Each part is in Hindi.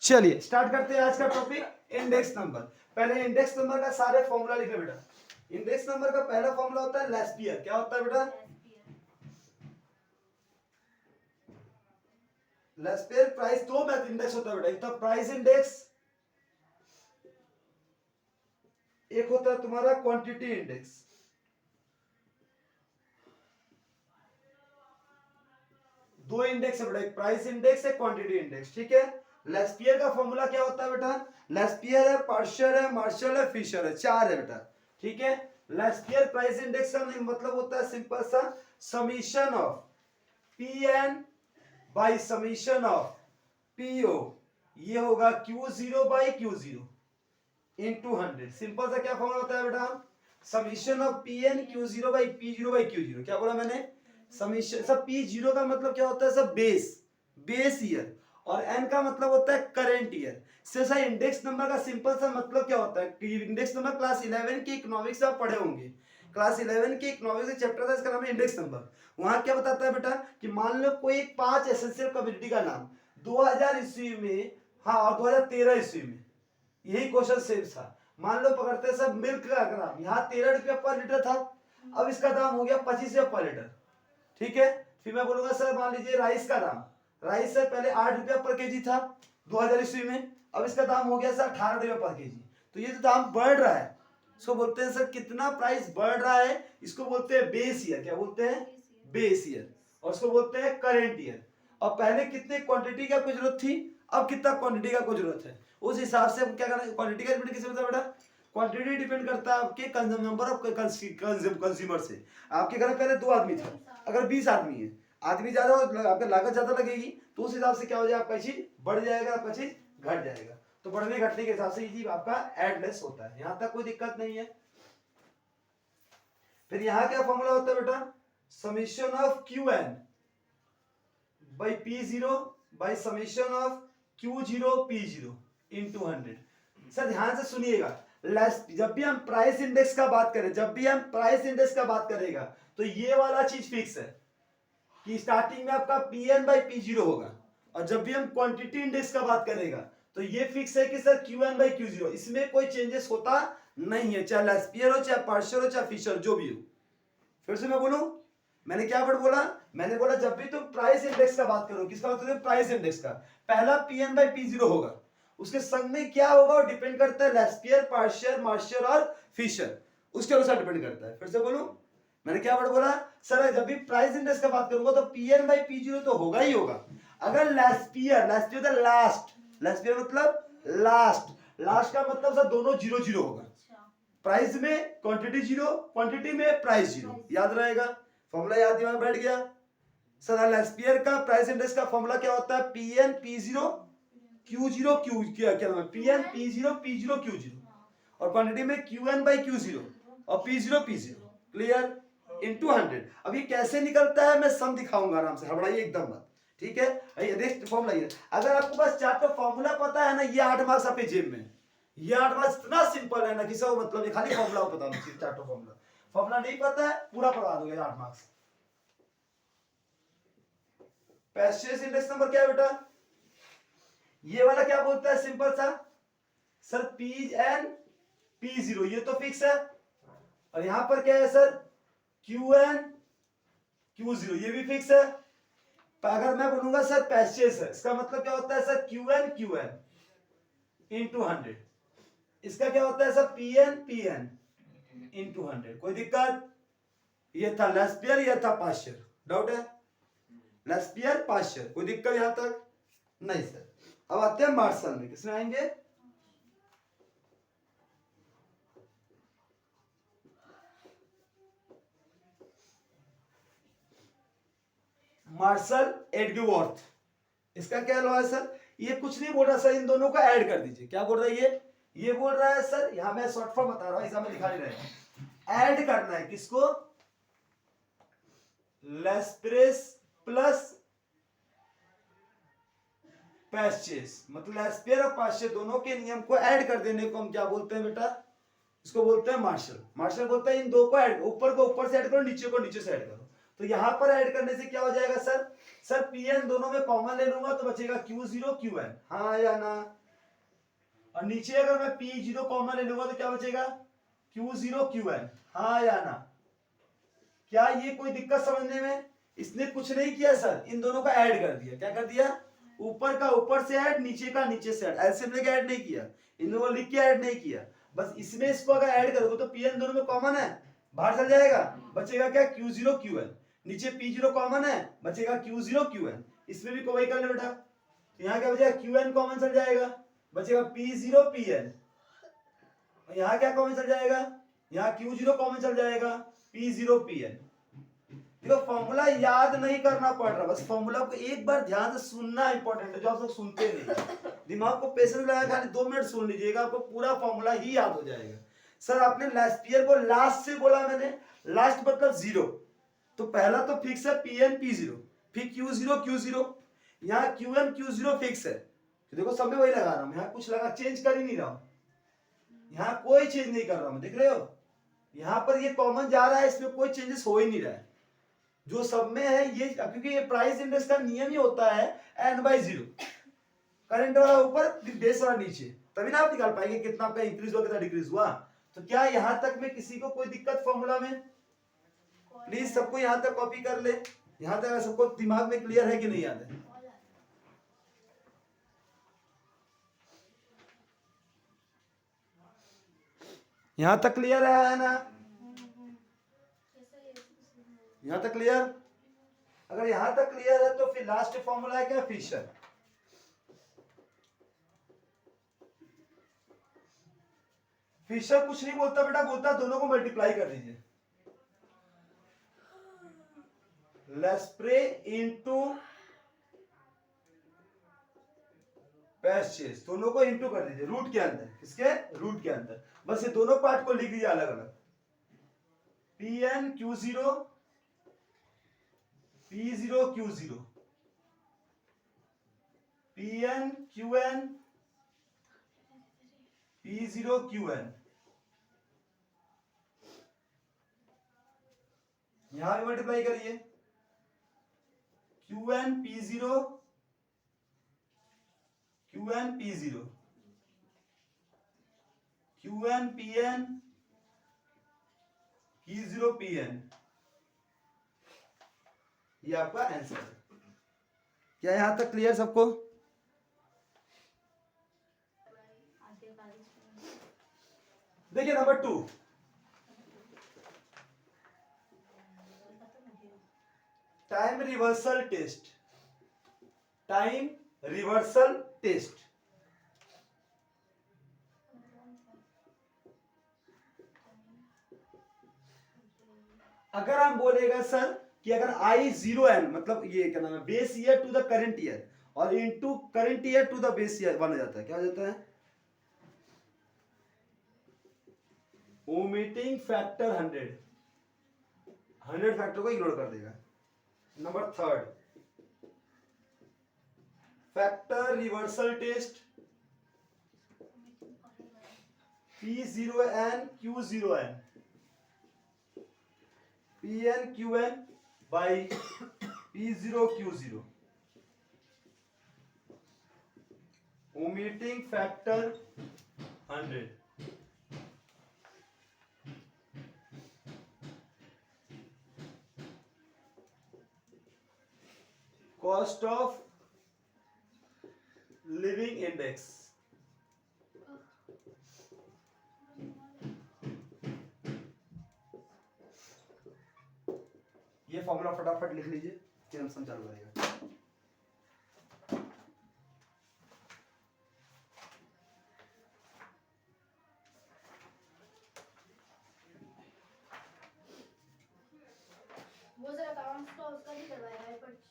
चलिए स्टार्ट करते हैं आज का टॉपिक, इंडेक्स नंबर। पहले इंडेक्स नंबर का सारे फॉर्मूला लिखे बेटा। इंडेक्स नंबर का पहला फॉर्मूला होता है लेस्पियर। क्या होता है बेटा? लेस्पियर प्राइस दो मैथ इंडेक्स होता है बेटा। एक तो प्राइस इंडेक्स, एक होता है तुम्हारा क्वांटिटी इंडेक्स। दो इंडेक्स है बेटा, एक प्राइस इंडेक्स है, क्वांटिटी इंडेक्स। ठीक है। लेस्पियर का फॉर्मूला क्या होता है बेटा? लेस्पियर है, पार्शियल है, मार्शल है, फिशर है, चार है बेटा। ठीक है। लेस्पियर प्राइस इंडेक्स का मतलब होता है सिंपल सा summation of P N by summation of PO. ये होगा Q0 by Q0 into 100। Simple सा क्या फॉर्मूला होता है बेटा? Summation of P N Q0 by P0 by Q0। क्या बोला मैंने? समीशन सब P0 का मतलब क्या होता है सर? Base year. और N का मतलब होता है current year. Sir index number का सिंपल सा मतलब क्या होता है? इंडेक्स नंबर क्लास 11 के इकोनॉमिक्स से आप पढ़े होंगे। क्लास 11 के इकोनॉमिक्स के चैप्टर था, इसका नाम है इंडेक्स नंबर। वहां क्या बताता है बेटा कि मान लो कोई एक 5 एसेंशियल कम्युनिटी का नाम 2000 ईस्वी में, हाँ, और 2013 ईस्वी में यही क्वेश्चन सेम था। मान लो पकड़ते सब मिल्क का ग्राम, यहाँ 13 रुपया पर लीटर था, अब इसका दाम हो गया 25 रुपया पर लीटर। ठीक है। फिर मैं बोलूंगा सर मान लीजिए राइस का दाम, राइस से पहले 8 रुपया पर केजी था 2000 ईस्वी में, अब इसका दाम हो गया सर 18 रुपया पर केजी। तो ये तो दाम बढ़ रहा है, इसको बोलते हैं सर कितना प्राइस बढ़ रहा है, इसको बोलते हैं बेस ईयर। क्या बोलते हैं? Base year. और इसको बोलते हैं करेंट ईयर। और पहले कितने क्वांटिटी का कोई जरूरत थी, अब कितना क्वांटिटी का कोई जरूरत है, उस हिसाब से हम क्या करना है। क्वांटिटी का डिपेंड किससे होता है बेटा? क्वांटिटी डिपेंड करता है आपके नंबर ऑफ कंज्यूमर से। आपके घर में पहले 2 आदमी थे, अगर 20 आदमी है, आदमी ज्यादा हो तो आपका लागत ज्यादा लगेगी, तो उस हिसाब से क्या हो जाएगा, आपका चीज बढ़ जाएगा, आपका चीज घट जाएगा। तो बढ़ने घटने के हिसाब से ये चीज आपका एडलेस होता है। यहां तक कोई दिक्कत नहीं है। फिर यहां क्या फॉर्मूला होता है बेटा? Summation of Q N by P0 बाई summation of Q0 P0 into 100। Sir ध्यान से सुनिएगा, जब भी हम प्राइस इंडेक्स का बात करें, जब भी हम प्राइस इंडेक्स का बात करेगा, तो ये वाला चीज फिक्स है कि स्टार्टिंग में आपका Pn बाई P0 होगा। और जब भी हम क्वांटिटी इंडेक्स का बात करेगा, तो ये फिक्स है कि सर Qn बाई Q0, इसमें कोई चेंजेस होता नहीं है, चाहे लेस्पियर हो, चाहे पार्शियल हो, चाहे फिशर, जो भी हो। फिर से मैं बोलूं, मैंने क्या वर्ड बोला? मैंने बोला जब भी तुम प्राइस इंडेक्स का बात करो, किसका मतलब? प्राइस इंडेक्स का पहला Pn बाई P0 होगा, उसके संग में क्या होगा वो डिपेंड करता है लेस्पियर, पार्शियल, मार्शियल और फिशर, उसके अनुसार डिपेंड करता है। फिर से बोलूं, मैंने क्या वर्ड बोला? सर जब भी प्राइस इंडेक्स का बात करूंगा तो Pn बाई P0 तो होगा ही होगा। अगर लेस्पियर, लेस्पियर मतलब लास्ट, लेस्पियर मतलब लास्ट, लास्ट का मतलब सर दोनों 0 0 होगा। प्राइस में क्वांटिटी 0, क्वांटिटी में प्राइस 0। याद रहेगा, फॉर्मूला याद दिमाग बैठ गया। सर लेस्पियर का प्राइस इंडेक्स का फॉर्मूला क्या होता है? Pn P0 Q0 Q, क्या नाम है? Pn P0 P0 Q0। और क्वांटिटी में Qn बाई Q0 और P0 P0। क्लियर? इनटू 100। अब ये कैसे निकलता है मैं सम दिखाऊंगा, आराम से, हड़बड़ाइए एकदम मत। ठीक है। नेक्स्ट फॉर्मूला ये, अगर आपको बस चार्ट का फॉर्मूला पता है ना, ये 8 मार्क्स आपके जेब में। ये 8 मार्क्स इतना सिंपल है ना, किसी को मतलब नहीं, खाली फॉर्मूला को पता नहीं, चार्ट का फॉर्मूला। फॉर्मूला नहीं पता है, पूरा पढ़ा दोगे 8 मार्क्स। पैस्चेस इंडेक्स नंबर क्या है बेटा? ये वाला क्या बोलता है सिंपल सा? सर Pn P0, ये तो फिक्स है। और यहां पर क्या है सर? Qn Q0, ये भी फिक्स है। अगर मैं बोलूंगा सर पैस्चेस है, इसका मतलब क्या होता है सर? Qn into 100। इसका क्या होता है सर? Pn into 100। कोई दिक्कत? ये था लेस्पियर, ये था पार्शियल। डाउट है? लेस्पियर पार्शियल, कोई दिक्कत यहां तक? नहीं सर। अब आते हैं मार्शल में, किसमें आएंगे? मार्शल एडगेवर्थ। इसका क्या लॉ है सर? ये कुछ नहीं बोल रहा सर, इन दोनों को ऐड कर दीजिए। क्या बोल रहा है ये बोल रहा है सर, यहां मैं शॉर्ट फॉर्म बता रहा हूं, एग्जाम में लिखा नहीं रहेगा। ऐड करना है किसको? लेस्प्रेस प्लस पैस्चेस, मतलब लेस्पियर और पास्चेस दोनों के नियम को ऐड कर देने को हम क्या बोलते हैं बेटा? इसको बोलते हैं मार्शल। मार्शल बोलता है इन दो को ऐड, ऊपर को ऊपर से ऐड करो, नीचे को नीचे से ऐड करो। तो यहाँ पर ऐड करने से क्या हो जाएगा सर? सर Pn दोनों में कॉमन ले लूंगा तो बचेगा Q0 Qn, हाँ या ना? और नीचे अगर मैं P0 कॉमन ले लूंगा तो क्या बचेगा? Q0 Qn, हाँ या ना? क्या ये कोई दिक्कत समझने में? इसने कुछ नहीं किया सर, इन दोनों का ऐड कर दिया। क्या कर दिया? ऊपर का ऊपर से ऐड, नीचे का नीचे से ऐड। एलसीएम लेके ऐड नहीं किया, इन दोनों को लिख के ऐड नहीं किया। बस इसमें इसको अगर ऐड करोगे तो Pn दोनों में कॉमन है, बाहर चल जाएगा, बचेगा क्या? Q0 Qn। नीचे P0 कॉमन है, बचेगा Q0 Qn। इसमें भी वही कर ले बेटा, तो यहाँ क्या बचेगा? Qn कॉमन चल जाएगा, बचेगा P0 Pn। यहाँ क्या कॉमन चल जाएगा? यहाँ Q0 कॉमन चल जाएगा, P0 Pn। देखो फॉर्मूला याद नहीं करना पड़ रहा, बस फॉर्मूला को एक बार ध्यान से सुनना इंपॉर्टेंट है, जो आप लोग सुनते नहीं। दिमाग को पेशेंस लगा खाली 2 मिनट सुन लीजिएगा, आपको पूरा फॉर्मूला ही याद हो जाएगा। सर आपने लास्ट को लास्ट से बोला, मैंने लास्ट मतलब 0, तो पहला तो फिक्स है Pn P0, फिर Q0 Q0, यहाँ Qn Q0 फिक्स है। तो देखो सब में वही लगा रहा हूँ, यहाँ कुछ लगा चेंज कर ही नहीं रहा हूँ, यहाँ कोई चेंज नहीं कर रहा हूँ, देख रहे हो? यहाँ पर ये कॉमन जा रहा है, इसमें कोई चेंजेस हो ही नहीं रहा है, जो सब में है ये, क्योंकि ये प्राइस इंडेक्स का नियम ही होता है n/0, करंट वाला ऊपर बेस वाला नीचे, तभी ना आप निकाल पाएंगे कितना आपका इंक्रीज हुआ कितना डिक्रीज हुआ। तो क्या यहाँ तक में किसी को कोई दिक्कत फॉर्मूला में? प्लीज सबको यहाँ तक कॉपी कर ले, यहाँ तक सबको दिमाग में क्लियर है कि नहीं याद है? यहाँ तक क्लियर है ना? यहाँ तक क्लियर? अगर यहाँ तक क्लियर है तो फिर लास्ट फॉर्मूला है क्या? फिशर। फिशर कुछ नहीं बोलता बेटा, बोलता दोनों को मल्टीप्लाई कर दीजिए, लेस्प्रे इनटू पैस्चेस, दोनों को इनटू कर दीजिए रूट के अंदर, किसके? रूट के अंदर। बस ये दोनों पार्ट को लिख दीजिए अलग अलग, Pn Q0 P0 Q0, Pn Qn P0 Qn। यहां भी मल्टीप्लाई करिए, Qn P0 Qn P0 Qn Pn P0 Pn, ये आपका आंसर है। क्या यहां तक क्लियर सबको? देखिए number 2, time reversal test. Time reversal test, अगर हम बोलेगा सर कि अगर I0n मतलब ये क्या नाम है, base year to the current year और into current year to the base year बन जाता है, क्या हो जाता है? ओमिटिंग फैक्टर 100 फैक्टर को इग्नोर कर देगा। Number 3, factor reversal test, P0n Q0n, Pn Qn by P0 Q0, omitting factor 100, cost of living index, ये फॉर्मूला फटाफट लिख लीजिए, टेंशन चालू रहेगा। वो जरा अकाउंट्स का उसका भी करवाएगा है, पर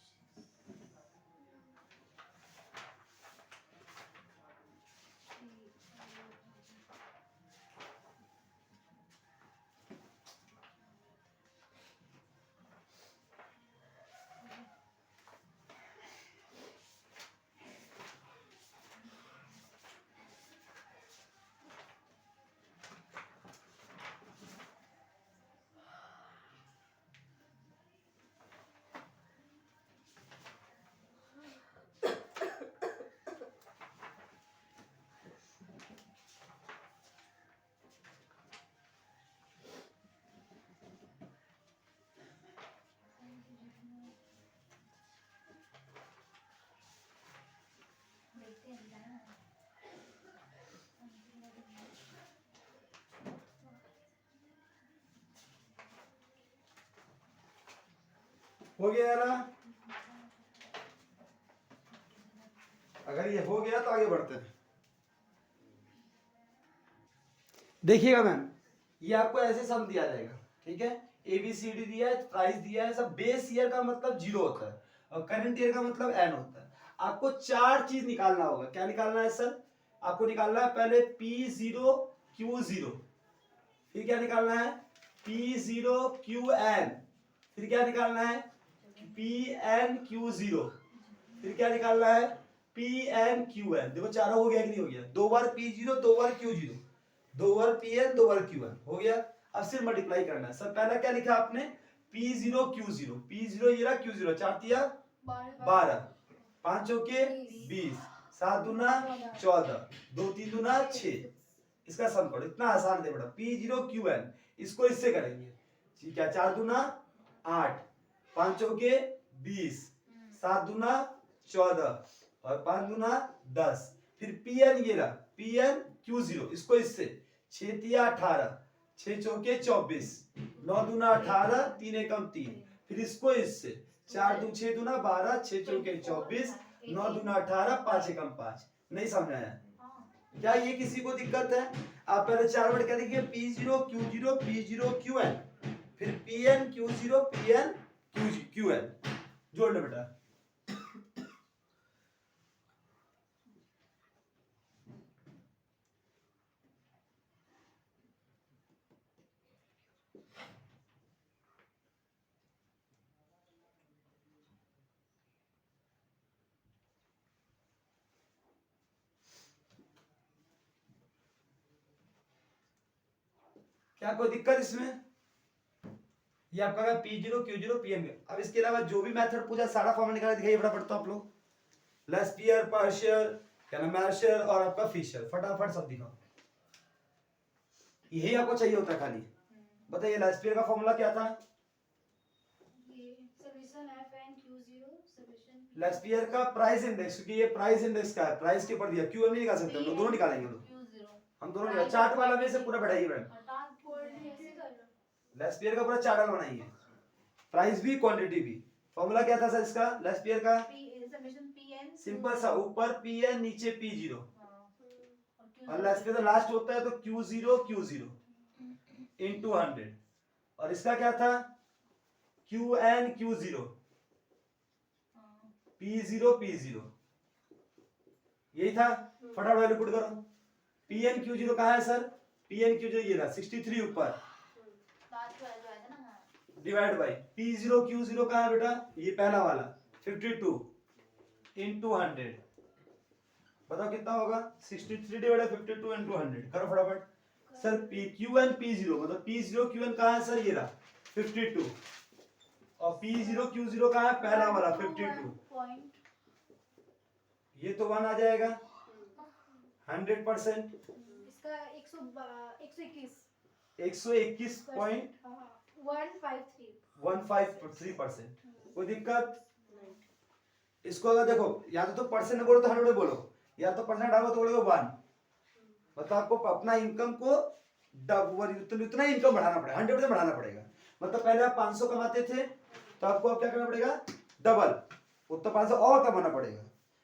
हो गया यार? अगर ये हो गया तो आगे बढ़ते हैं। देखिएगा मैम, ये आपको ऐसे सम दिया जाएगा, ठीक है। ए बी सी डी दिया है, प्राइस दिया है, सब बेस ईयर का मतलब 0 होता है और करंट ईयर का मतलब n होता है। आपको 4 चीज निकालना होगा। क्या निकालना है सर? आपको निकालना है पहले P0 Q0, फिर क्या निकालना है P0 QN, फिर क्या निकालना है PN Q0, फिर क्या निकालना है PN QN। देखो चारों हो गया कि नहीं हो गया? 2 बार P0 2 बार Q0, 2 बार PN 2 बार QN हो गया। अब सिर्फ मल्टीप्लाई करना है। सर पहला क्या लिखा आपने? P0 Q0, P0 ये रहा, Q0, 4 तिया 12, 5 चौके 20, 7 दूना 14, 2 3 दूना 6। इसका सम करो, इतना आसान है बेटा। P0 QN, इसको इससे करेंगे, ठीक है। 4 दूना 8, 5 चौके 20, 7 दूना 14 और 5 दूना 10। फिर PN ये रहा, PN Q0, इसको इससे 6 तिया 18, 6 चौके 24, 9 दूना 18, 3 एकम 3। फिर इसको इससे 4 दूना 6 दूना 12, 6 चौके 24, 9 दूना 18, 5 एकम 5। नहीं समझ आया? क्या ये किसी को दिक्कत है? आप पहले 4 वर्ड क्या लिखिए? P0 Q0 P0 QN, फिर PN Q0 PN QN, जोड़ लो बेटा। क्या कोई दिक्कत इसमें? ये आपका P0 Q0 PN। अब इसके अलावा जो भी मेथड पूछा सारा फॉर्मूला निकाल दिखाइए फटाफट। तो आप लोग लेस्पियर, पार्शियल, कैलमार्शियल और आपका फिशर, फटाफट सब दिखाओ। यही आपको चाहिए होता है खाली। बताइए लेस्पियर का फॉर्मूला क्या था? लेस्पियर का प्राइस इंडेक्स, क्योंकि ये प्राइस इंडेक्स का है, प्राइस के ऊपर दिया। क्यू नहीं निकाल सकते हम लोग, दोनों निकालेंगे हम लोग। हम दोनों निकाल, चार्ट वाला में से पूरा बैठाइए मैडम। लेस्पियर का पूरा चार्ट बनाइए, प्राइस भी क्वांटिटी भी। फॉर्मूला क्या था सर इसका लेस्पियर का? सिंपल सा, ऊपर Pn नीचे P0 और लेस्पियर का लास्ट होता है तो Q0 इनटू 100। और इसका क्या था? QN Q0 P0 यही था। फटाफट वैल्यू पुट करो। PN Q0 कहाँ है सर? PN Q0 ये रहा 63 ऊपर, डिवाइड बाई P0 Q0 कहाँ है बेटा? ये पहला वाला 52 इनटू 100। बताओ कितना होगा? 63 डिवाइड 52 इनटू 100। करो फटाफट। सर QN P0 मतलब P0 QN कहाँ है सर? ये रहा 52 और P0 Q0 कहाँ है? पहला वाला 52। ये तो 1 आ जाएगा 100%। इसका 15153%। कोई दिक्कत? इसको अगर देखो, या तो परसेंट बोलो तो 100 बोलो, या तो परसेंट डालो तो बोलोगे 1। मतलब आपको अपना इनकम को उतना इनकम बढ़ाना पड़ेगा, 100% बढ़ाना पड़ेगा। मतलब पहले आप 500 कमाते थे तो आपको अब क्या करना पड़ेगा? डबल, उतना 500 और कमाना पड़ेगा।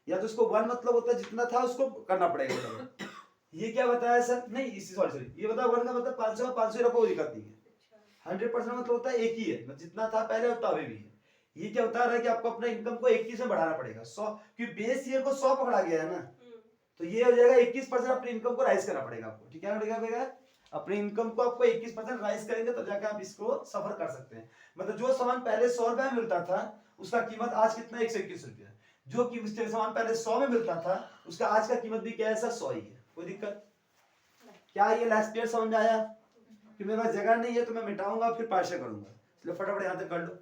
या तो उसको 1 मतलब होता है जितना था उसको करना पड़ेगा डबल। ये क्या बताया सर? नहीं इसी सॉरी ये बता 1 का मतलब 500 500 रुपये, कोई दिक्कत नहीं है। 100% मतलब होता है एक ही है, मतलब जितना था पहले उतना अभी भी है। ये क्या बता रहा है कि आपको अपना इनकम को 21 में बढ़ाना पड़ेगा। 100, क्योंकि बेस ईयर को 100 पकड़ा गया है ना, तो ये हो जाएगा 21% अपनी इनकम को राइज करना पड़ेगा आपको। ठीक है पड़ेगा अपने इनकम को आपको 21% राइज करेंगे तब जाके आप इसको सफर कर सकते हैं। मतलब जो सामान पहले 100 रुपए में मिलता था उसका कीमत आज कितना? 121 रुपया। जो सामान पहले 100 में मिलता था उसका आज का कीमत भी क्या है सर? 100 ही है। कोई दिक्कत? क्या ये लास्ट ईयर समझ आया? कि मेरे पास जगह नहीं है तो मैं मिटाऊंगा फिर पार्शल करूंगा, इसलिए फटाफट यहां तक कर लो।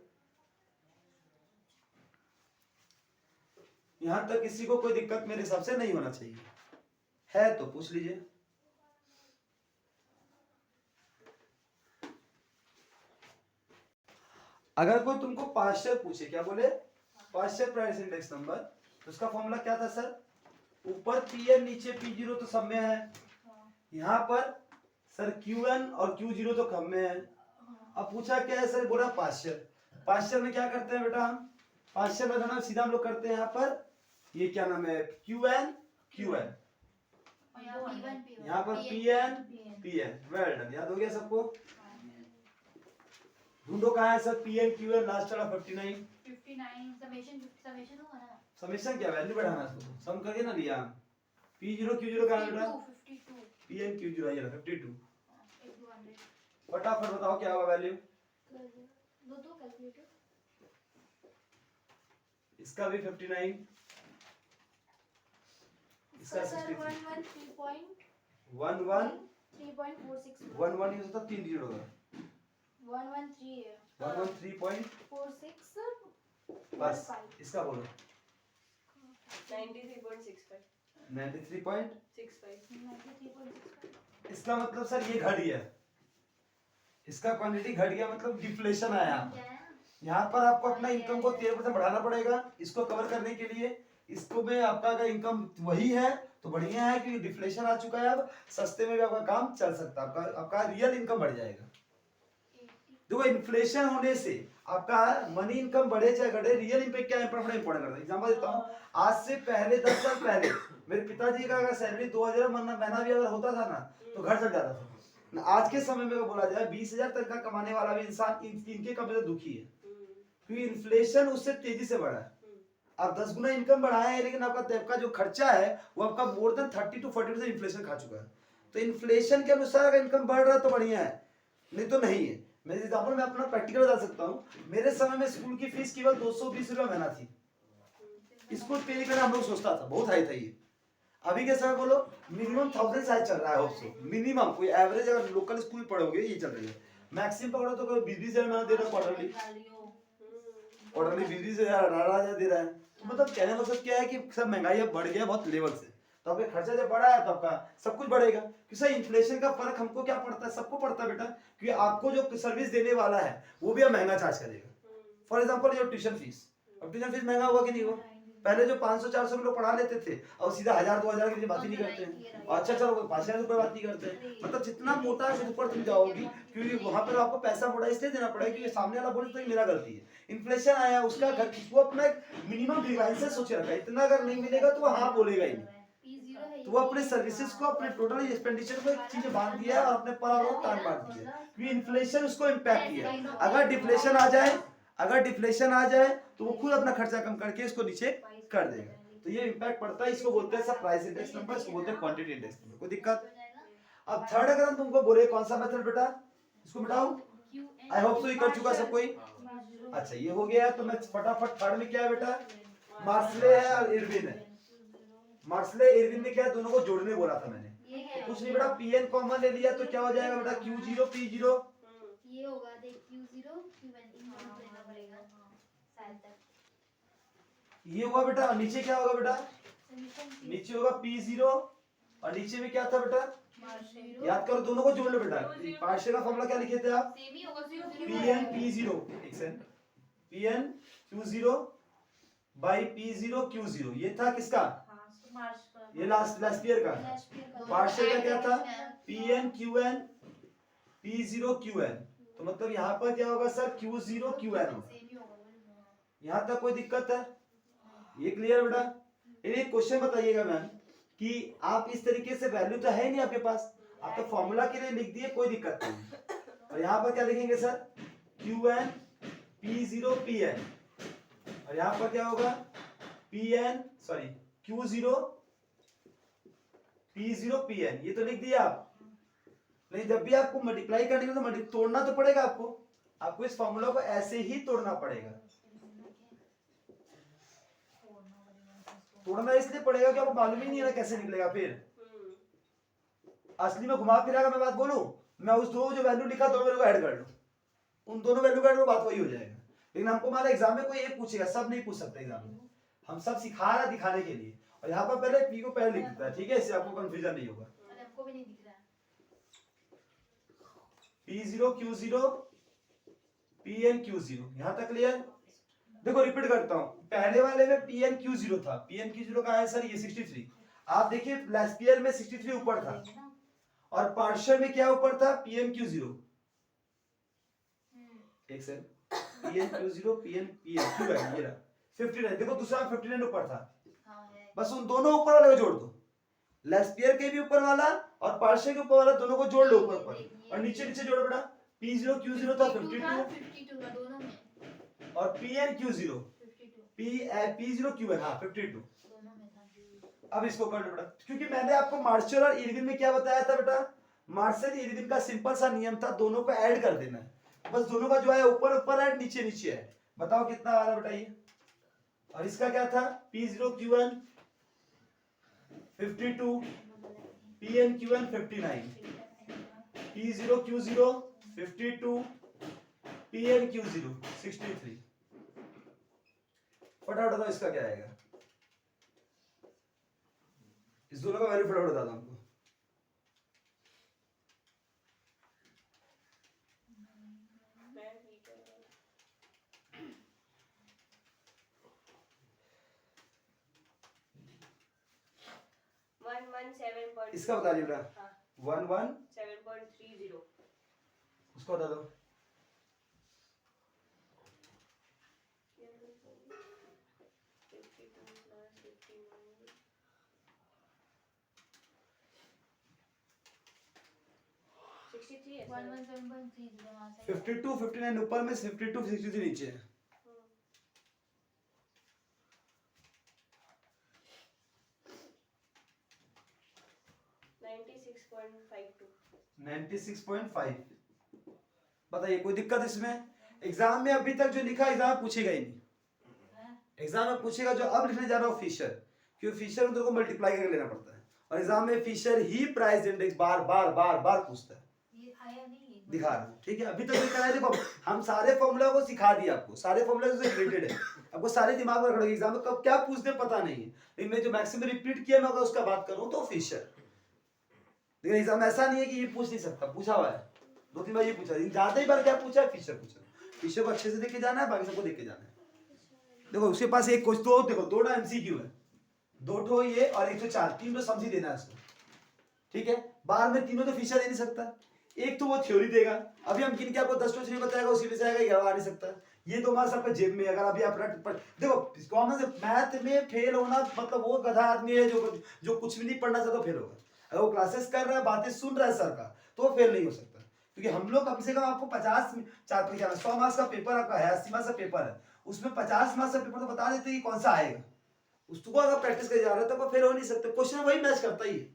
यहां तक किसी को कोई दिक्कत मेरे हिसाब से नहीं होना चाहिए, है तो पूछ लीजिए। अगर कोई तुमको पार्शियल पूछे, क्या बोले? पार्शियल प्राइस इंडेक्स नंबर, तो उसका फॉर्मूला क्या था सर? ऊपर पी एन नीचे पी जीरो तो सब में है, यहाँ पर सर क्यू एन और क्यू जीरो तो कम में है। अब पूछा क्या है सर, बोला पास्चर। पास्चर में क्या करते हैं बेटा हम, पास्चर में ना सीधा हम लोग करते हैं यहाँ पर, ये क्या नाम है, क्यू एन क्यू एन, यहाँ पर P N P N. Well done, याद हो गया सबको। ढूंढो कहाँ है sir P N Q N, last वाला 59। 59 समेशन होगा ना, समेशन क्या वैल्यू बढ़ाना है इसको, सम करके ना लिया हम। पी जीरो क्यू जीरो कहाँ है बेटा, 52 पी एन क्यू जीरो है 52। 200 फटाफट बताओ क्या होगा वैल्यू, दो तो कैलकुलेटर इसका भी 59, इसका सर 63। 113.46 11 यूज होता 3 डिजिट होगा, 113 है 113.46 46 बस। इसका बोलो 93.65 93.65। 93.65 इसका मतलब सर ये घट गया, इसका क्वांटिटी घट गया, मतलब डिफ्लेशन आया यहाँ पर। यहाँ पर आपको अपना इनकम को 13% बढ़ाना पड़ेगा इसको कवर करने के लिए। इसको में आपका अगर इनकम वही है तो बढ़िया है, क्योंकि डिफ्लेशन आ चुका है, अब सस्ते में भी आपका काम चल सकता है, आपका रियल इनकम बढ़ जाएगा। देखो इन्फ्लेशन होने से आपका मनी इनकम बढ़े चाहे घटे, रियल इम्पैक्ट क्या बड़ा इंपॉर्टेंट करता है। एग्जांपल देता हूँ, आज से पहले 10 साल पहले मेरे पिताजी का अगर सैलरी 2000 महीना भी अगर होता था ना तो घर चल जाता था। आज के समय में बोला जाए 20,000 तक का कमाने वाला भी इंसान इनके कम से दुखी है, क्योंकि इन्फ्लेशन उससे तेजी से बढ़ा है। आप 10 गुना इनकम बढ़ाया है, लेकिन आपका जो खर्चा है वो आपका मोर देन 30 to 40% इन्फ्लेशन खा चुका है। तो इन्फ्लेशन के अनुसार अगर इनकम बढ़ रहा है तो बढ़िया है, नहीं तो नहीं है। मेरे एग्जाम्पल में अपना प्रैक्टिकल बता सकता हूँ। मेरे समय में स्कूल की फीस केवल 220 रुपया महीना थी, स्कूल पे करना हम लोग सोचता था, बहुत हाई था ये। अभी के समय बोलो मिनिमम 1000 शायद चल रहा है, होप्सो मिनिमम। कोई एवरेज अगर लोकल स्कूल पढ़ोगे ये चल रही है, मैक्सिमम पकड़ो तो कोई 20,000 महीना दे रहा है क्वार्टरली, 20,000 18,000 दे रहा है। तो मतलब कहने का मतलब क्या है कि सब महंगाई अब बढ़ गया बहुत लेवल से, तो आपका खर्चा जब बढ़ा है तो आपका सब कुछ बढ़ेगा। क्योंकि सर इन्फ्लेशन का फर्क हमको क्या पड़ता है, सबको पड़ता है बेटा, क्योंकि आपको जो सर्विस देने वाला है वो भी अब महंगा चार्ज करेगा। For example your tuition fees, अब ट्यूशन फीस महंगा हुआ कि नहीं हुआ? पहले जो 500-400 में लोग पढ़ा लेते थे अब सीधा 1000-2000 की बात ही नहीं करते हैं। अच्छा चलो 5,000 रुपए बात नहीं करते हैं। मतलब जितना मोटा है ऊपर तुम जाओगी, क्योंकि वहां पर आपको पैसा मोटा इसलिए देना पड़ेगा क्योंकि सामने वाला बोले तो मेरा गलती है। इन्फ्लेशन आया उसका घर वो अपना एक मिनिमम ग्रीवेंसेस सोचे रखा है, इतना अगर नहीं मिलेगा तो वो हाँ बोलेगा ही नहीं। तो वो अपने सर्विसेज को अपने टोटल एक्सपेंडिचर को एक चीज बांध दिया है और अपने पर और टाइम बांध दिया है, क्योंकि इन्फ्लेशन उसको इम्पैक्ट किया है। अगर डिफ्लेशन आ जाए तो वो खुद अपना खर्चा कम करके इसको नीचे कर देगा, तो ये इम्पैक्ट पड़ता है। इसको बोलते हैं सब प्राइस इंडेक्स नंबर, इसको बोलते हैं क्वांटिटी इंडेक्स नंबर। कोई दिक्कत? अब थर्ड अगर हम तुमको बोले कौन सा मेथड बेटा, इसको बताओ। आई होप सो ये कर चुका सब कोई। अच्छा ये हो गया, तो मैं फटाफट थर्ड में क्या है बेटा, मार्सले है और इरविन है। मार्सले इरविन में क्या है, दोनों को जोड़ने बोला था मैंने, कुछ नहीं बेटा, पीएन कॉमन ले लिया तो क्या हो जाएगा बेटा, Q0 P0 ये होगा, देख Q0 Q1 इनको लेना पड़ेगा शायद तक। ये हुआ बेटा। नीचे क्या होगा बेटा, नीचे होगा P0 और नीचे में क्या था बेटा, याद करो दोनों को जोड़ लो बेटा। पार्शियल का फॉर्मूला क्या लिखे थे आप, सेम ही होगा, 0 Pn P0 एक second, Pn Q0 by P0 Q0, ये था किसका, ये लास्ट ईयर का। पार्शियल का क्या था, Pn Qn P0 Qn, तो मतलब यहाँ पर क्या होगा सर, Q0 Qn होगा। यहाँ तक कोई दिक्कत है, ये क्लियर बेटा? एक क्वेश्चन बताइएगा मैम कि आप इस तरीके से वैल्यू तो है नहीं आपके पास, आप तो फॉर्मूला के लिए लिख दिए, कोई दिक्कत नहीं। और यहाँ पर क्या लिखेंगे सर, Qn P0 Pn, और यहाँ पर क्या होगा Q0 P0 Pn, ये तो लिख दिया आप। नहीं, जब भी आपको मल्टीप्लाई करने तो तोड़ना तो पड़ेगा आपको इस फॉर्मूला को ऐसे ही तोड़ना पड़ेगा। तोड़ना इसलिए पड़ेगा कि आपको मालूम ही नहीं है ना कैसे निकलेगा। फिर असली में घुमा फिरा मैं बात बोलूं, मैं उस दो जो वैल्यू लिखा दोनों वैल्यू को ऐड कर लूं, उन दोनों वैल्यू का बात वही हो जाएगा। लेकिन हमको मान एग्जाम में कोई एक पूछेगा, सब नहीं पूछ सकते एग्जाम में, हम सब सिखा रहा दिखाने के लिए। और यहाँ पर पहले पी को पहले लिख देता है, ठीक है, इससे आपको कंफ्यूजन नहीं होगा। हमको भी नहीं दिख रहा है। P0 Q0 Pn Q0, यहाँ तक क्लियर? देखो रिपीट करता हूँ, पहले वाले में Pn Q0 था, Pn Q0 का है सर ये 63। आप देखिए लेस्पियर में 63 ऊपर था और पार्शियल में क्या ऊपर था, PnQ0। एक सेकंड, PnQ0 PnQ है ये रहा 59। देखो दूसरा 59 ऊपर था, बस उन दोनों ऊपर वाले को जोड़ दो, लेस्पियर के भी ऊपर वाला और पार्शियल के ऊपर वाला, दोनों को जोड़ लो ऊपर ऊपर और नीचे नीचे जोड़ो बेटा। P0 Q0 था 52 दोनों में और PnQ0 P0 Q हाँ 52। दोनों में था। अब इसको कर लो बेटा, क्योंकि मैंने आपको मार्शल और इरविन में क्या बताया था बेटा, मार्शल इरविन का सिंपल सा नियम था, दोनों को ऐड कर देना है, बस दोनों का जो है ऊपर ऊपर है नीचे नीचे है। बताओ कितना आ रहा है बेटा ये। और इसका क्या था, P0 Q1 52, PnQ1 59, P0 Q0 52, PnQ0 63। फटाफट बताओ इसका क्या आएगा, इस दोनों का वैल्यू फटाफट बता दो हमको। इसका बता दिया बेटा 7.30 उसको बता दो। है 117.30 वहां से 52 59 ऊपर में 52 63 नीचे है। $96.52। 96.5। बताइए कोई दिक्कत इसमें? एग्जाम में अभी तक जो लिखा एग्जाम में पूछेगा ही नहीं, एग्जाम में पूछेगा जो अब लिखने जा रहा हूँ फिशर, क्योंकि फिशर में तो मल्टीप्लाई करके लेना पड़ता है और एग्जाम में फिशर ही प्राइस इंडेक्स बार बार बार बार पूछता है। ये आया नहीं है दिखा रहा हूँ, ठीक है। अभी तक नहीं कराया, देखो हम सारे फॉर्मूला को सिखा दिया आपको, सारे फॉर्मूला से रिलेटेड है, आपको सारे दिमाग में रखोगे, एग्जाम में कब क्या पूछते हैं पता नहीं है, लेकिन मैं जो मैक्सिमम रिपीट किया मैं अगर उसका बात करूँ तो फिशर। लेकिन एग्जाम ऐसा नहीं है कि ये पूछ नहीं सकता, पूछा हुआ है 2-3 बार ये पूछा, लेकिन ज्यादा ही बार क्या पूछा है, फिशर पूछा। फिशर को अच्छे से देख के जाना है, बाकी सबको देख के जाना है। देखो उसके पास एक क्वेश्चन तो देखो 2 MCQ है, 2 ठो ये और 1 तो 4, 3 तो समझ ही देना है इसको, ठीक है। बार में तीनों तो फिशर दे नहीं सकता, एक तो वो थ्योरी देगा, अभी हम किन के आपको 10 क्वेश्चन बताएगा उसी में से आएगा, ये आ नहीं सकता। ये 2 मार्क्स आपके जेब में, अगर अभी आप देखो कॉमन से मैथ में फेल होना मतलब वो गधा आदमी है जो कुछ भी नहीं पढ़ना चाहता फेल होगा। अगर वो क्लासेस कर रहा है, बातें सुन रहा है सर का, तो वो फेल नहीं हो सकता, क्योंकि हम लोग कम से कम आपको 100 मार्क्स का पेपर आपका है, 80 मार्क्स का पेपर है, उसमें 50 मार्क्स का पेपर तो बता देते हैं कि कौन सा आएगा। उसको अगर प्रैक्टिस कर जा रहे हो तो फेल हो नहीं सकते, क्वेश्चन वही मैच करता ही है,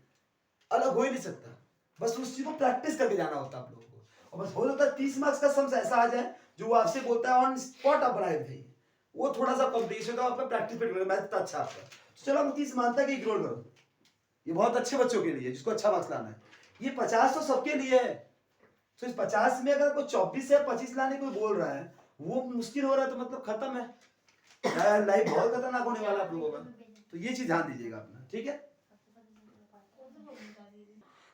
अलग हो ही नहीं सकता, बस उस चीज को प्रैक्टिस करके जाना होता है आप लोगों को। और बस हो जाता है 30 मार्क्स का सम्स ऐसा आ जाए जो वो आपसे बोलता है ऑन स्पॉट आप बनाए थे, वो थोड़ा सा कॉम्पिटिशन का आपका प्रैक्टिस पे डिपेंड, मैथ अच्छा आपका, तो चलो हम 30 मानता है कि इग्नोर करो, ये बहुत अच्छे बच्चों के लिए जिसको अच्छा मार्क्स लाना है, ये 50 तो सबके लिए है। तो इस 50 में अगर कोई 24 या 25 लाने कोई बोल रहा है, वो मुश्किल हो रहा है, तो मतलब खत्म है, लाइफ बहुत खतरनाक होने वाला है आप लोगों का। तो ये चीज ध्यान दीजिएगा अपना, ठीक है।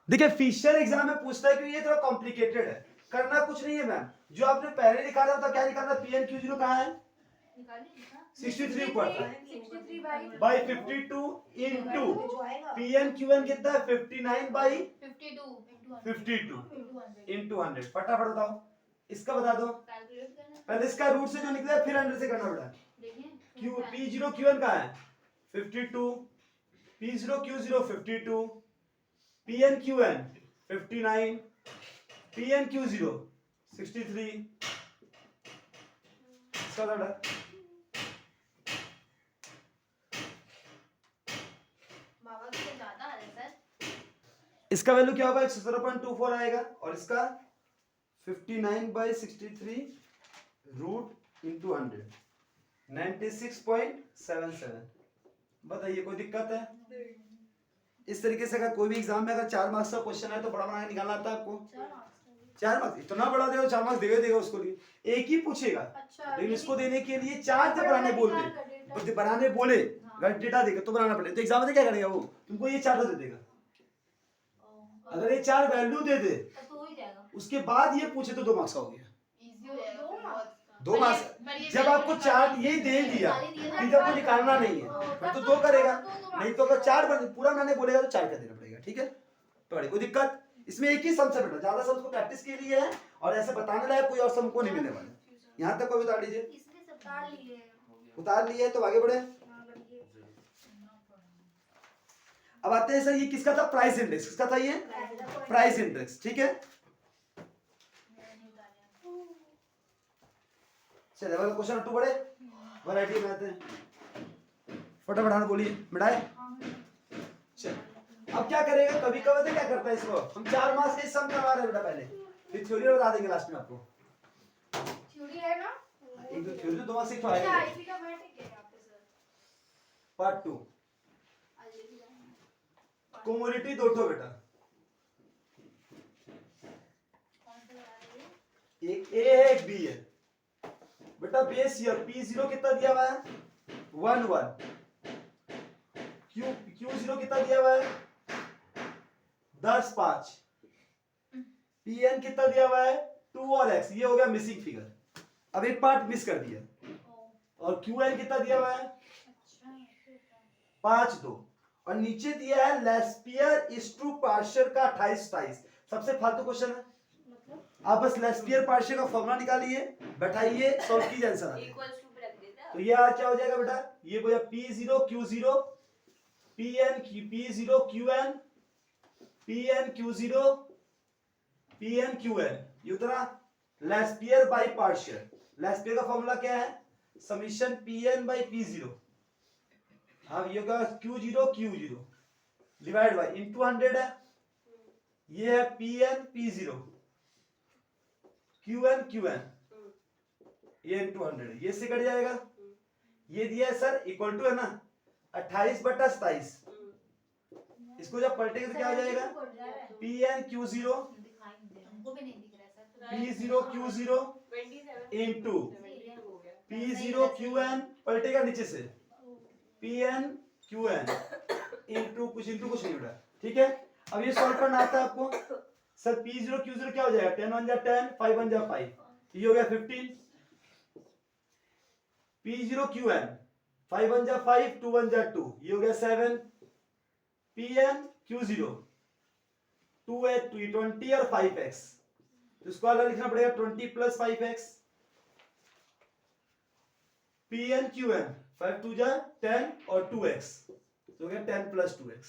देखिए फिशर एग्जाम में पूछता है कि ये थोड़ा कॉम्प्लिकेटेड है, करना कुछ नहीं है मैम, जो आपने पहले निकाला था क्या निकाला था, PnQ0 कहाँ है, 63 ऊपर था, 63 बाई 52 इंटू PnQ1 कितना है 59 बाई 52 इंटू 100। फटाफट बताओ इसका, बता दो कैलकुलेट करना, पहले इसका रूट से जो निकला फिर 100 से करना पड़ा। देखिए P0 Q1 कहाँ है 52, P0 Q0 52, PnQ1 59, PnQ0 63। इसका बता, बाबा की तो ज्यादा आ रहा है सर। इसका वैल्यू क्या होगा 117.24 आएगा और इसका 59/63 रूट इंटू 100 96.77। बताइए कोई दिक्कत है? इस तरीके से अगर कोई भी एग्जाम में अगर 4 मार्क्स का क्वेश्चन है तो बड़ा बना के निकालना आता है आपको। 4 मार्क्स इतना बड़ा देगा, 4 मार्क्स देगा उसको लिए, एक ही पूछेगा, अच्छा, लेकिन इसको देने के लिए 4 जब बनाने बोलते, बनाने बोले अगर डेटा देगा तो बनाना पड़ेगा, तो एग्जाम में क्या करेगा वो, तुमको ये 4 दे देगा। अगर ये 4 वैल्यू दे दे तो हो ही जाएगा, उसके बाद ये पूछे तो 2 मार्क्स का हो गया, इजी हो जाएगा, 2 मार्क्स। जब आपको चार्ट यही दे दिया कि जब को निकालना नहीं है तो 2 करेगा, नहीं तो अगर 4 पूरा मैंने बोलेगा तो 4 कर देना पड़ेगा। ठीक है, तो कोई दिक्कत इसमें एक ही सम से बेटा, ज्यादा सम को प्रैक्टिस के लिए है और ऐसे बताने लायक कोई और सम को नहीं मिलने वाला। यहाँ तक कोई उतार लीजिए, इसमें सब उतार लिए। उतार लिए तो आगे बढ़े। अब आते हैं सर, ये किसका था? Price index. किसका था ये? Price index. ठीक है, चलिए क्वेश्चन 2 बढ़े। वैरायटी में आते हैं, फटाफट हाथ बोलिए मिटाए। चल अब क्या करेगा, कभी कभी क्या करता है इसको, हम 4 मार्क्स के सम करवा रहे हैं बेटा पहले, फिर थ्योरी बता देंगे लास्ट में आपको। थ्योरी है ना, एक तो थ्योरी 2 मार्क्स सिखवाएंगे। क्या आईपी का बैठ है क्या यहाँ पे सर? पार्ट 2 कोमोडिटी 2 ठो बेटा, एक ए है एक बी है बेटा। बेस ईयर P0 कितना दिया हुआ है? 1 1। Q0 कितना दिया हुआ है? 10 5। PN कितना दिया हुआ है? 2 और X। ये हो गया मिसिंग फिगर, अब एक पार्ट मिस कर दिया। और QN कितना दिया हुआ है? 5 2। और नीचे दिया है लेस्पियर इज टू पार्शियल का 28 28। सबसे फालतू क्वेश्चन है, आप बस लेस्पियर पार्शियल का फॉर्मूला निकालिए, बैठाइए, सॉल्व कीजिए, आंसर आ जाएगा। इक्वल्स टू पे रख देता। तो ये आज क्या हो जाएगा बेटा, ये हो जाएगा P0 Q0 PN P0 QN PN Q0 PN QN। ये उतरा लेस्पियर बाय पार्शियल। लेस्पियर का फॉर्मूला क्या है? Summation PN by P0। हाँ ये होगा Q0 Q0 divide by into 100 है। ये है PN P0 QN QN, ये इनटू 100, ये से कट जाएगा। ये दिया है सर इक्वल टू है ना 28/27। इसको जब पलटेंगे तो क्या हो जाएगा? PN Q0 हमको भी नहीं दिख रहा sir. P0 Q0 into P0 QN, पलटेगा नीचे से PN QN इनटू कुछ नहीं उड़ा। ठीक है, अब ये सॉल्व करना आता है आपको। सर P0 Q0 क्या हो जाएगा? 10 1 जा 10, 5 1 जा 5, ये हो गया 15। P0 QN 5 1 जा 5, 2 1 जा 2, ये हो गया 7। PN Q0 2 है 20 और 5x, तो इसको अलग लिखना पड़ेगा 20 + 5x। PN QN 5 2 जा 10 और 2x, तो हो गया 10 + 2x।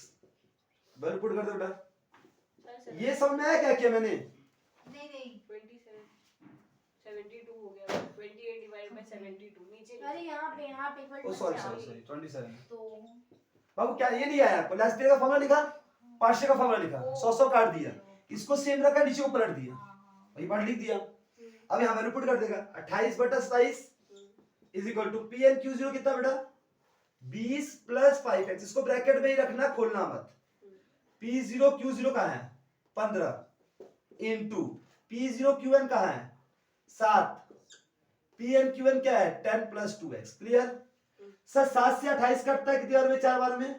बल पुट कर दो बेटा। ये समझ में आया क्या किया मैंने? नहीं 27 72 हो गया। 28 डिवाइडेड बाय 72 नीचे। अरे यहाँ पे ओ सॉरी 27। तो बाबू क्या ये नहीं आया आपको? लेस्पियर का फॉर्मूला लिखा, पार्शियल का फॉर्मूला लिखा, 100 काट दिया, इसको सेम रखा, नीचे को पलट दिया, वही बात लिख दिया। अब यहाँ वैल्यू पुट कर देगा 28/27 is equal to PN Q0 कितना बेटा? 20 + 5x। इसको ब्रैकेट में ही रखना, खोलना मत। P0 Q0 कहाँ है? 15 इनटू P0 QN कहाँ है? 7। PN QN क्या है? 10 + 2x। Clear sir? 7 से 28 कटता है कितनी बार में? 4 बार में।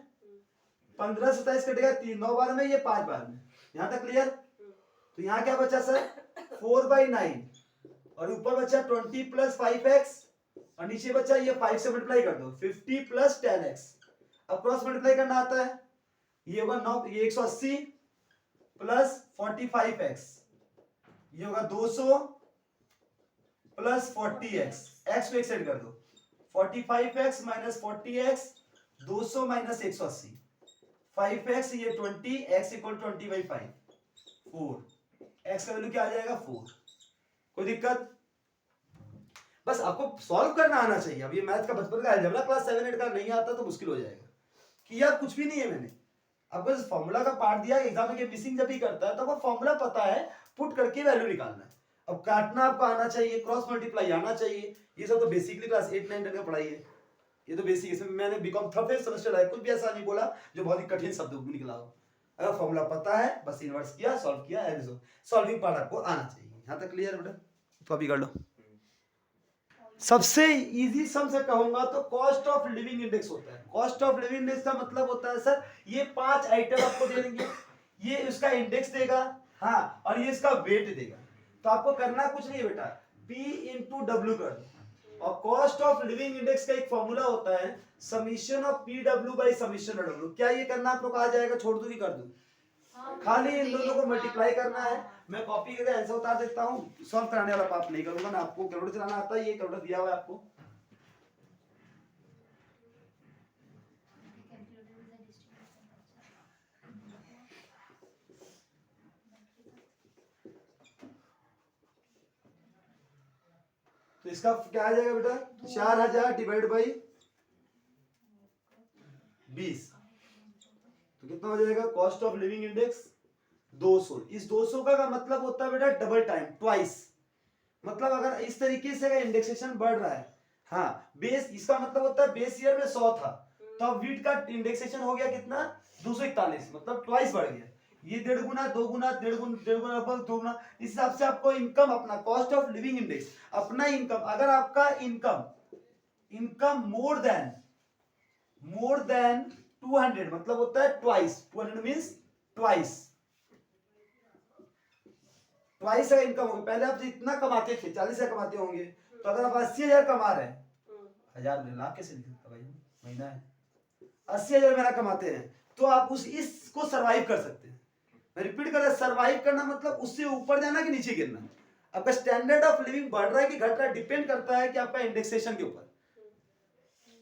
15 से 27 कटेगा 9 बार में, ये 5 बार में। यहां तक क्लियर? तो यहाँ क्या बचा सर? 4/9 और ऊपर बचा 20 + 5x और नीचे बचा ये 5 से मल्टीप्लाई कर दो 50 + 10x। अब क्रॉस मल्टीप्लाई करना आता है, ये होगा 9, ये 180 + 45x, ये होगा 200 + 40x। x को एक साइड कर दो, 45x - 40x 200 - 180 5x, ये 20, x = 20/5 4। x का वैल्यू क्या आ जाएगा? 4। कोई दिक्कत? बस आपको सॉल्व करना आना चाहिए। अब ये मैथ का बचपन का अलजेब्रा क्लास 7 8 का नहीं आता तो मुश्किल हो जाएगा। कि यार कुछ भी नहीं है, मैंने आपको इस फॉर्मूला का पार्ट दिया, एग्जाम में मिसिंग जब भी करता है तो आपको फॉर्मूला पता है, पुट करके वैल्यू निकालना है। अब काटना आपको आना चाहिए, क्रॉस मल्टीप्लाई आना चाहिए, ये सब तो बेसिकली क्लास 8 9 10 का पढ़ाई है। ये तो बेसिक, इसमें मैंने बीकॉम 3rd सेमेस्टर है, कुछ भी ऐसा नहीं बोला जो बहुत ही कठिन शब्द निकला हो। अगर फॉर्मूला पता है, बस इन्वर्स किया, सॉल्व किया, सॉल्विंग पार्ट आपको आना चाहिए। यहाँ तक क्लियर बेटा? तो अभी कर लो। सबसे इजी सम से कहूंगा तो कॉस्ट ऑफ लिविंग इंडेक्स होता है। कॉस्ट ऑफ लिविंग इंडेक्स का मतलब होता है सर, ये 5 आइटम आपको दे देंगे, ये इसका इंडेक्स देगा, हाँ, और ये इसका वेट देगा। तो आपको करना कुछ नहीं बेटा, P into W कर दो। और कॉस्ट ऑफ लिविंग इंडेक्स का एक फॉर्मूला होता है summation of PW by summation of W। क्या ये करना आप लोग आ जाएगा, छोड़ दूं कि कर दूं? खाली इन दोनों को मल्टीप्लाई करना है। मैं कॉपी करके आंसर उतार देता हूँ, सॉल्व कराने वाला पाप नहीं करूंगा ना। आपको कैलकुलेटर चलाना आता है, ये कैलकुलेटर दिया हुआ है आपको। तो इसका क्या आ जाएगा बेटा, 4000 डिवाइड बाई 20, तो कितना हो जाएगा कॉस्ट ऑफ लिविंग इंडेक्स 200। इस 200 का मतलब होता है बेटा डबल टाइम, ट्वाइस। मतलब अगर इस तरीके से अगर इंडेक्सेशन बढ़ रहा है, हाँ बेस, इसका मतलब होता है बेस ईयर में 100 था, तो अब वीट का इंडेक्सेशन हो गया कितना 241, मतलब ट्वाइस बढ़ गया। ये 1.5 गुना 2 गुना 1.5 गुना 1.5 गुना 2 गुना। इस हिसाब से आपको इनकम अपना कॉस्ट ऑफ लिविंग इंडेक्स अपना इनकम, अगर आपका इनकम मोर देन 200 मतलब होता है ट्वाइस, 200 मींस ट्वाइस अगर इनकम होगा। पहले आप जितना कमाते थे 40,000 कमाते होंगे, तो अगर आप 80,000 कमा रहे हैं, 1000 लाख कैसे लिख सकता भाई, महीना है 80,000 मेरा कमाते हैं, तो आप इसको सरवाइव कर सकते हैं। मैं रिपीट कर रहा, सरवाइव करना मतलब उससे ऊपर जाना कि नीचे गिरना। आपका स्टैंडर्ड ऑफ लिविंग बढ़ रहा है कि घट रहा है, डिपेंड करता है कि आपका इंडेक्सेशन के ऊपर।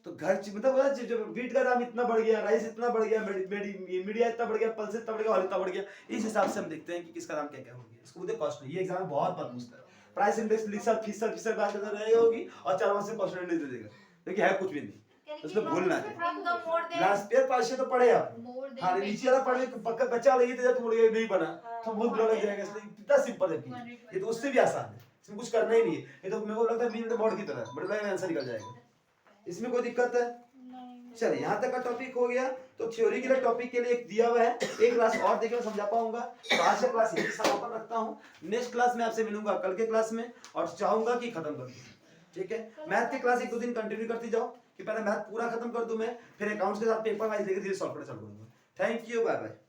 तो घर मतलब जो वीट का दाम इतना बढ़ गया, राइस इतना बढ़ गया, मीडिया इतना बढ़ गया, पल्स इतना बढ़ गया, और इतना बढ़ गया, इस हिसाब से हम देखते हैं कि किसका दाम क्या क्या हो गया। इसको बोलते हैं कॉस्ट। ये एग्जाम में बहुत बार पूछता है। प्राइस इंडेक्स फीसद बात करते रही होगी और 4 मार्क्स से कॉस्ट इंडेक्स दे देगा, देखिए है कुछ भी नहीं, उसमें भूलना है। लास्ट ईयर पास तो पढ़े आप, हाँ नीचे वाला पढ़े पक्का बच्चा लगी तो बोल गया नहीं बना तो बहुत बुरा लग जाएगा। इसलिए कितना सिंपल है, ये तो उससे भी आसान है, इसमें कुछ करना ही नहीं है। ये तो मेरे को लगता है मीन बोर्ड की तरह बड़े बड़े आंसर निकल जाएगा, इसमें कोई दिक्कत है? चलिए यहाँ तक का टॉपिक हो गया। तो थ्योरी के लिए टॉपिक के लिए एक दिया हुआ है, एक क्लास और देखिए मैं समझा पाऊंगा। तो आज का क्लास यही समापन रखता हूँ। नेक्स्ट क्लास में आपसे मिलूंगा कल के क्लास में, और चाहूंगा कि खत्म कर दूं, ठीक है। मैथ की क्लास 1-2 दिन कंटिन्यू करती जाओ कि पहले मैथ पूरा खत्म कर दूं मैं, फिर अकाउंट्स के साथ पेपर वाइज धीरे धीरे सॉल्व करना चालू करूंगा। Thank you, bye bye.